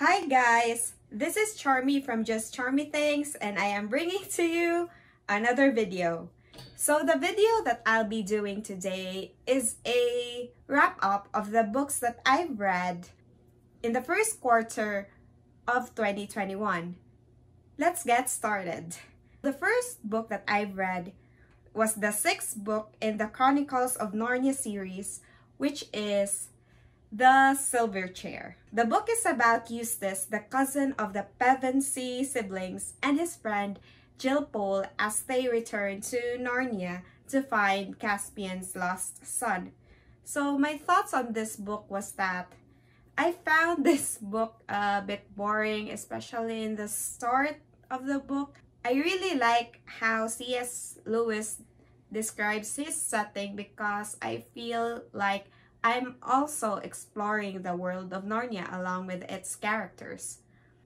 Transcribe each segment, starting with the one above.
Hi guys, this is Charmy from Just Charmy Things, and I am bringing to you another video. So the video that I'll be doing today is a wrap-up of the books that I've read in the first quarter of 2021. Let's get started. The first book that I've read was the sixth book in the Chronicles of Narnia series, which is The Silver Chair. The book is about Eustace, the cousin of the Pevensey siblings, and his friend Gilpole as they return to Narnia to find Caspian's lost son. So my thoughts on this book was that I found this book a bit boring, especially in the start of the book. I really like how C.S. Lewis describes his setting because I feel like I'm also exploring the world of Narnia along with its characters.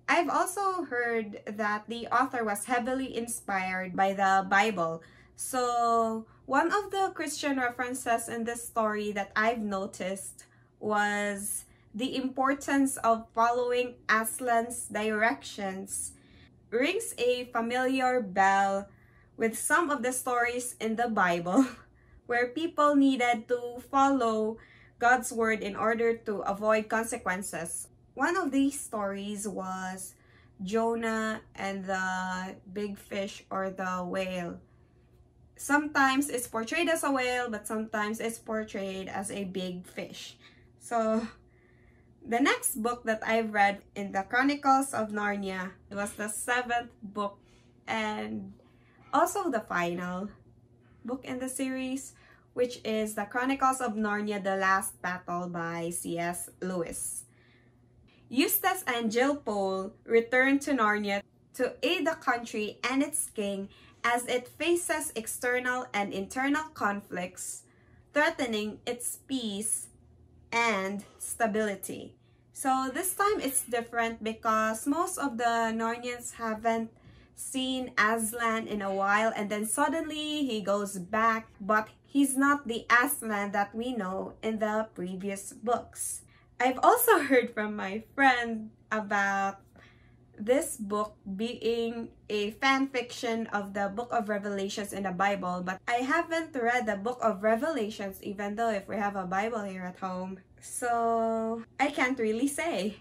I've also heard that the author was heavily inspired by the Bible. So one of the Christian references in this story that I've noticed was the importance of following Aslan's directions. Rings a familiar bell with some of the stories in the Bible where people needed to follow God's word in order to avoid consequences. One of these stories was Jonah and the big fish or the whale. Sometimes it's portrayed as a whale, but sometimes it's portrayed as a big fish. So the next book that I've read in the Chronicles of Narnia was the seventh book and also the final book in the series, which is the Chronicles of Narnia, The Last Battle by C.S. Lewis. Eustace and Gilpole return to Narnia to aid the country and its king as it faces external and internal conflicts, threatening its peace and stability. So this time it's different because most of the Narnians haven't seen Aslan in a while, and then suddenly he goes back, but he's not the Aslan that we know in the previous books. I've also heard from my friend about this book being a fan fiction of the Book of Revelations in the Bible, but I haven't read the Book of Revelations, even though if we have a Bible here at home. So I can't really say.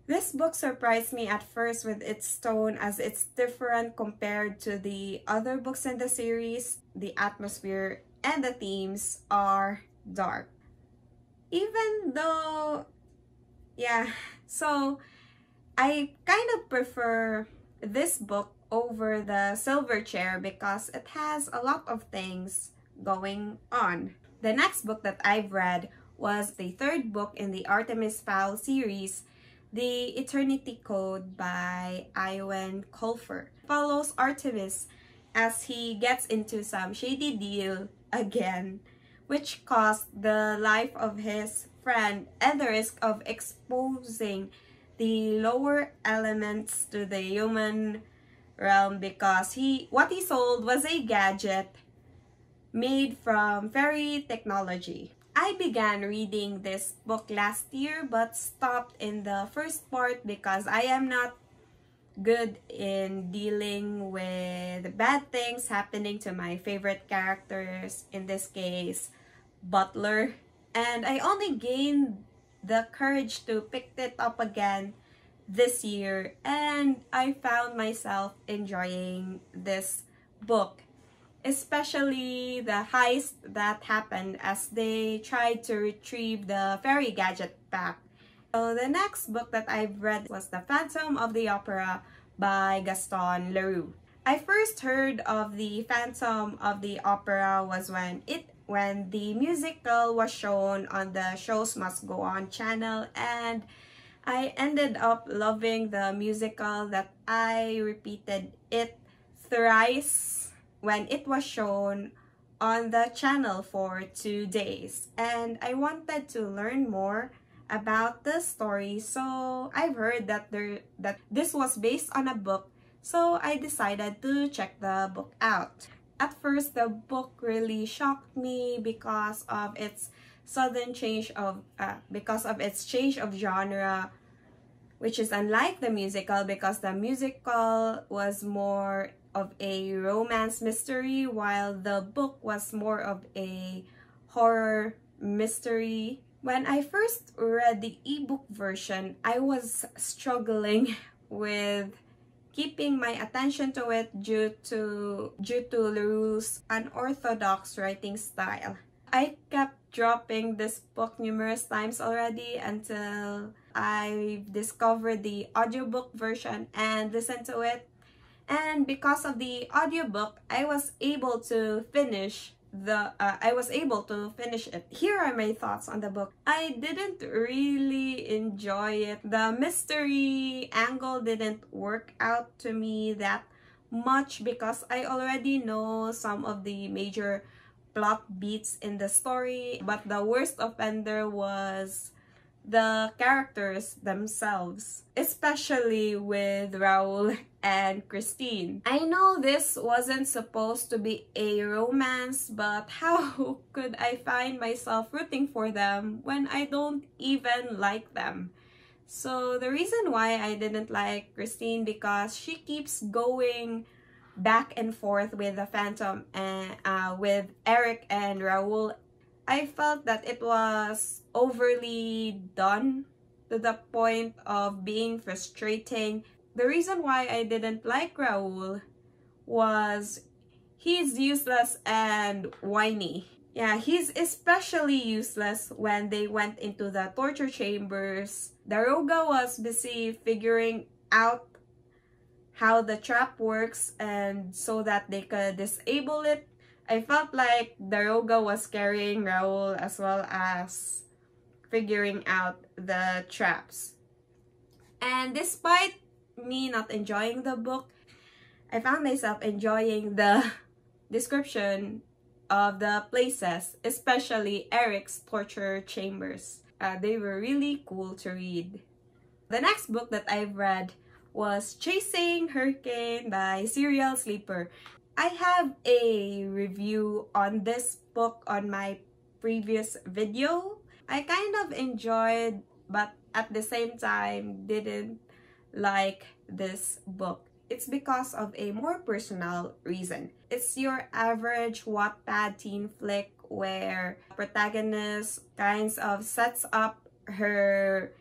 This book surprised me at first with its tone, as it's different compared to the other books in the series. The atmosphere and the themes are dark. Even though, so I kind of prefer this book over The Silver Chair because it has a lot of things going on. The next book that I've read was the third book in the Artemis Fowl series, The Eternity Code by Iowan Culver. Follows Artemis as he gets into some shady deal again, which cost the life of his friend and the risk of exposing the lower elements to the human realm because what he sold was a gadget made from fairy technology. I began reading this book last year but stopped in the first part because I am not good in dealing with bad things happening to my favorite characters, in this case, Butler. And I only gained the courage to pick it up again this year, and I found myself enjoying this book, especially the heist that happened as they tried to retrieve the fairy gadget back. So the next book that I've read was The Phantom of the Opera by Gaston Leroux. I first heard of The Phantom of the Opera was when the musical was shown on the Shows Must Go On channel, and I ended up loving the musical that I repeated it thrice when it was shown on the channel for 2 days, and I wanted to learn more about the story. So I've heard that this was based on a book, so I decided to check the book out. At first, the book really shocked me because of its sudden change of change of genre which is unlike the musical because the musical was more of a romance mystery while the book was more of a horror mystery. When I first read the ebook version, I was struggling with keeping my attention to it due to Leroux's unorthodox writing style. I kept dropping this book numerous times already until I discovered the audiobook version and listened to it. And because of the audiobook, I was able to finish it. Here are my thoughts on the book. I didn't really enjoy it. The mystery angle didn't work out to me that much because I already know some of the major plot beats in the story, but the worst offender was the characters themselves, especially with Raoul and Christine. I know this wasn't supposed to be a romance, but how could I find myself rooting for them when I don't even like them? So the reason why I didn't like Christine because she keeps going back and forth with the Phantom and with Eric and Raoul. I felt that it was overly done to the point of being frustrating. The reason why I didn't like Raoul was he's useless and whiny. Yeah, he's especially useless when they went into the torture chambers. Daroga was busy figuring out how the trap works and so that they could disable it. I felt like Daroga was carrying Raoul as well as figuring out the traps. And despite me not enjoying the book, I found myself enjoying the description of the places, especially Eric's torture chambers. They were really cool to read. The next book that I've read was Chasing Hurricane by Serial Sleeper. I have a review on this book on my previous video. I kind of enjoyed, but at the same time didn't like this book. It's because of a more personal reason. It's your average Wattpad teen flick where protagonist kinds of sets up her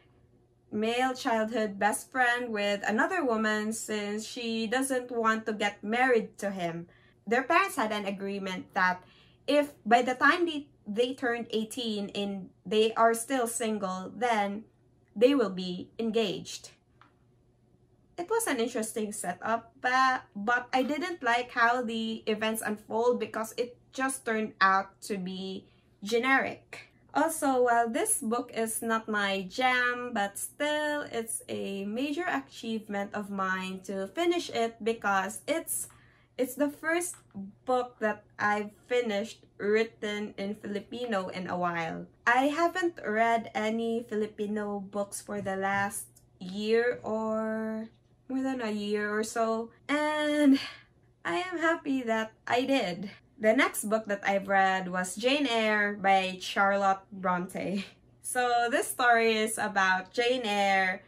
male childhood best friend with another woman since she doesn't want to get married to him. Their parents had an agreement that if by the time they turned 18 and they are still single, then they will be engaged. It was an interesting setup, but I didn't like how the events unfold because it just turned out to be generic. Also, while this book is not my jam, but still it's a major achievement of mine to finish it because it's the first book that I've finished written in Filipino in a while. I haven't read any Filipino books for the last year or more than a year or so, and I am happy that I did. The next book that I've read was Jane Eyre by Charlotte Bronte. So this story is about Jane Eyre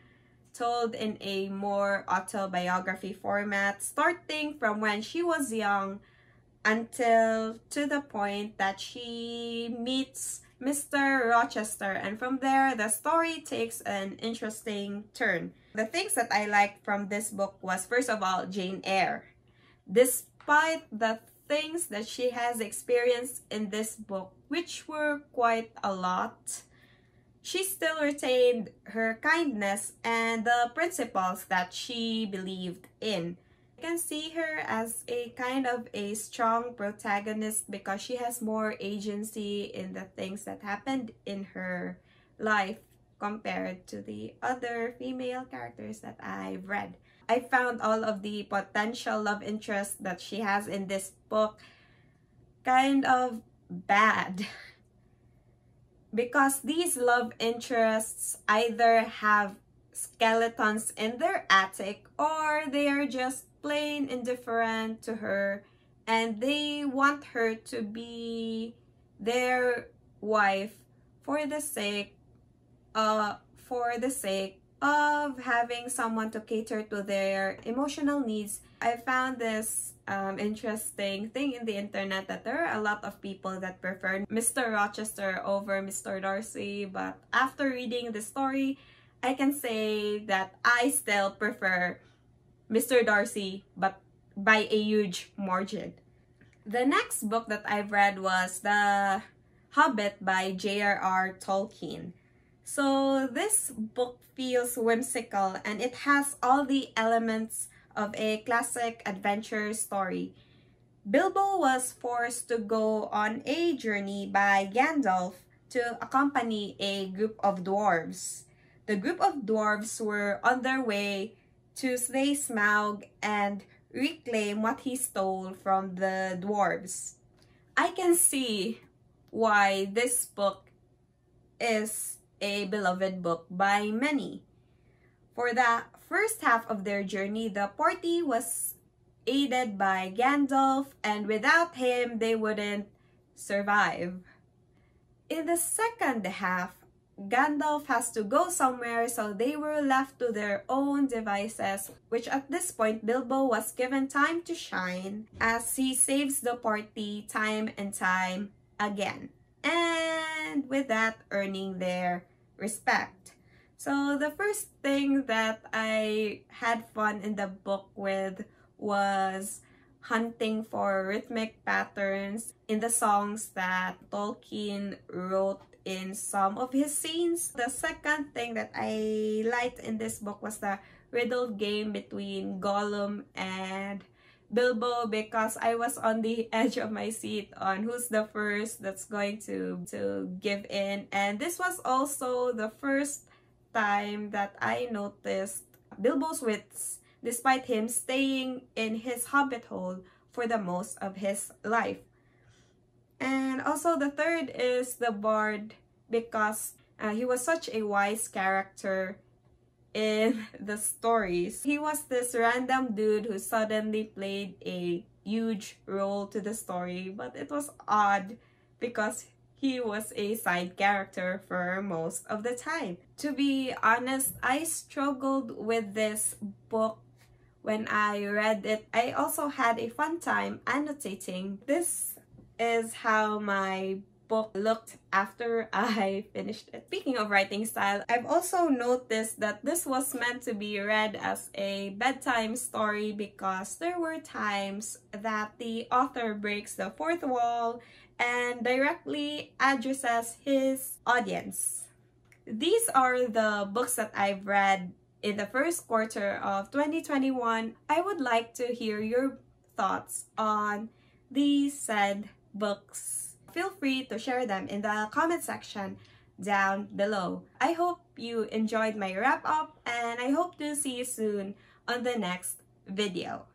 told in a more autobiography format, starting from when she was young until to the point that she meets Mr. Rochester, and from there the story takes an interesting turn. The things that I liked from this book was, first of all, Jane Eyre. Despite the things that she has experienced in this book, which were quite a lot, she still retained her kindness and the principles that she believed in. I can see her as a kind of a strong protagonist because she has more agency in the things that happened in her life compared to the other female characters that I've read. I found all of the potential love interests that she has in this book kind of bad because these love interests either have skeletons in their attic or they are just plain indifferent to her and they want her to be their wife for the sake of having someone to cater to their emotional needs, I found this interesting thing in the internet that there are a lot of people that prefer Mr. Rochester over Mr. Darcy, but after reading the story, I can say that I still prefer Mr. Darcy, but by a huge margin. The next book that I've read was The Hobbit by J.R.R. Tolkien. So this book feels whimsical and it has all the elements of a classic adventure story. Bilbo was forced to go on a journey by Gandalf to accompany a group of dwarves. The group of dwarves were on their way to slay Smaug and reclaim what he stole from the dwarves. I can see why this book is a beloved book by many. For the first half of their journey, the party was aided by Gandalf, and without him, they wouldn't survive. In the second half, Gandalf has to go somewhere, so they were left to their own devices, which at this point, Bilbo was given time to shine as he saves the party time and time again. And with that, earning their respect. So the first thing that I had fun in the book with was hunting for rhythmic patterns in the songs that Tolkien wrote in some of his scenes. The second thing that I liked in this book was the riddle game between Gollum and Bilbo, because I was on the edge of my seat on who's the first that's going to give in. And this was also the first time that I noticed Bilbo's wits, despite him staying in his hobbit hole for the most of his life. And also the third is the Bard, because he was such a wise character in the stories. He was this random dude who suddenly played a huge role to the story, but it was odd because he was a side character for most of the time. To be honest, I struggled with this book when I read it. I also had a fun time annotating. This is how my book looked after I finished it. Speaking of writing style, I've also noticed that this was meant to be read as a bedtime story because there were times that the author breaks the fourth wall and directly addresses his audience. These are the books that I've read in the first quarter of 2021. I would like to hear your thoughts on these said books. Feel free to share them in the comment section down below. I hope you enjoyed my wrap up, and I hope to see you soon on the next video.